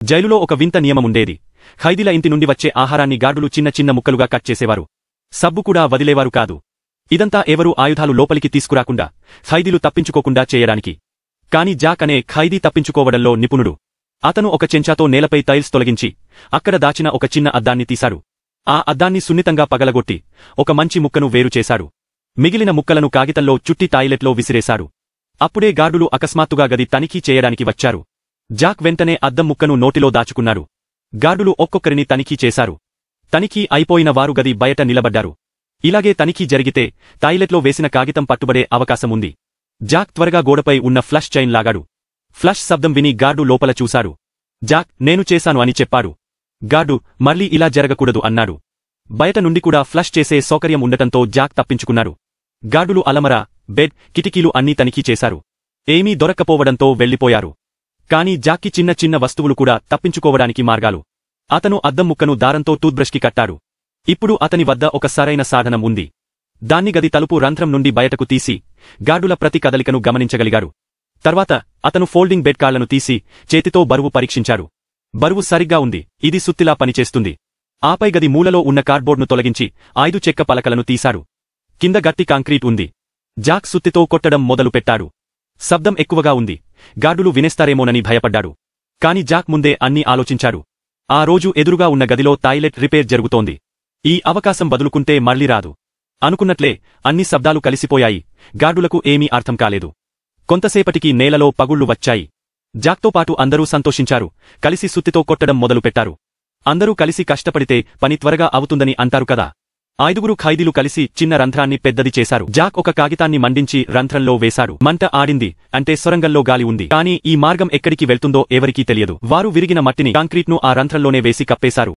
జైలులో ఒక వింత నియమముండేది. ఖైదీల ఇంటి నుండి వచ్చే ఆహారాన్ని గార్డులు చిన్న చిన్న ముక్కలుగా కట్ చేసేవారు. సబ్బు కూడా వదిలేవారు కాదు. ఇదంతా ఎవరూ ఆయుధాలు లోపలికి తీసుకురాకుండా, ఖైదీలు తప్పించుకోకుండా చేయడానికి. కాని జాక్ అనే ఖైదీ తప్పించుకోవడంలో నిపుణుడు. అతను ఒక చెంచాతో నేలపై టైల్స్ తొలగించి, అక్కడ దాచిన ఒక చిన్న అద్దాన్ని తీశాడు. ఆ అద్దాన్ని సున్నితంగా పగలగొట్టి, ఒక మంచి ముక్కను వేరుచేశాడు. మిగిలిన ముక్కలను కాగితంలో చుట్టి టాయిలెట్లో విసిరేశాడు. అప్పుడే గార్డులు అకస్మాత్తుగా గది తనిఖీ చేయడానికి వచ్చారు. జాక్ వెంటనే అద్దం ముక్కను నోటిలో దాచుకున్నాడు. గార్డులు ఒక్కొక్కరిని తనిఖీ చేశారు. తనిఖీ అయిపోయిన వారు గది బయట నిలబడ్డారు. ఇలాగే తనిఖీ జరిగితే టాయిలెట్లో వేసిన కాగితం పట్టుబడే అవకాశముంది. జాక్ త్వరగా గోడపై ఉన్న ఫ్లష్ చైన్ లాగాడు. ఫ్లష్ శబ్దం విని గార్డు లోపల చూశాడు. జాక్, నేను చేశాను అని చెప్పాడు. గార్డు, మళ్ళీ ఇలా జరగకూడదు అన్నాడు. బయట నుండి కూడా ఫ్లష్ చేసే సౌకర్యం ఉండటంతో జాక్ తప్పించుకున్నాడు. గార్డులు అలమర, బెడ్, కిటికీలు అన్నీ తనిఖీ చేశారు. ఏమీ దొరక్కపోవడంతో వెళ్లిపోయారు. కాని జాక్కి చిన్న చిన్న వస్తువులు కూడా తప్పించుకోవడానికి మార్గాలు. అతను అద్దం ముక్కను దారంతో టూత్బ్రష్కి కట్టాడు. ఇప్పుడు అతని వద్ద ఒక సరైన సాధనం ఉంది. దాన్ని గది తలుపు రంధ్రం నుండి బయటకు తీసి, గార్డుల ప్రతి కదలికను గమనించగలిగాడు. తర్వాత అతను ఫోల్డింగ్ బెడ్ కాళ్లను తీసి, చేతితో బరువు పరీక్షించాడు. బరువు సరిగ్గా ఉంది, ఇది సుత్తిలా పనిచేస్తుంది. ఆపై గది మూలలో ఉన్న కార్డ్బోర్డ్ను తొలగించి 5 చెక్క పలకలను తీశాడు. కింద గట్టి కాంక్రీట్ ఉంది. జాక్ సుత్తితో కొట్టడం మొదలుపెట్టాడు. శబ్దం ఎక్కువగా ఉంది. గార్డులు వినేస్తారేమోనని భయపడ్డాడు. కాని జాక్ ముందే అన్నీ ఆలోచించాడు. ఆ రోజు ఎదురుగా ఉన్న గదిలో టాయిలెట్ రిపేర్ జరుగుతోంది. ఈ అవకాశం బదులుకుంటే మళ్లీ రాదు. అనుకున్నట్లే అన్ని శబ్దాలు కలిసిపోయాయి. గార్డులకు ఏమీ అర్థం కాలేదు. కొంతసేపటికి నేలలో పగుళ్లు వచ్చాయి. జాక్తో పాటు అందరూ సంతోషించారు. కలిసి సుత్తితో కొట్టడం మొదలుపెట్టారు. అందరూ కలిసి కష్టపడితే పని త్వరగా అవుతుందని అంటారు కదా. 5 ఖైదీలు కలిసి చిన్న రంధ్రాన్ని పెద్దది చేశారు. జాక్ ఒక కాగితాన్ని మండించి రంధ్రంలో వేశాడు. మంట ఆడింది. అంటే సొరంగంలో గాలి ఉంది. కానీ ఈ మార్గం ఎక్కడికి వెళ్తుందో ఎవరికీ తెలియదు. వారు విరిగిన మట్టిని, కాంక్రీట్ను ఆ రంధ్రంలోనే వేసి కప్పేశారు.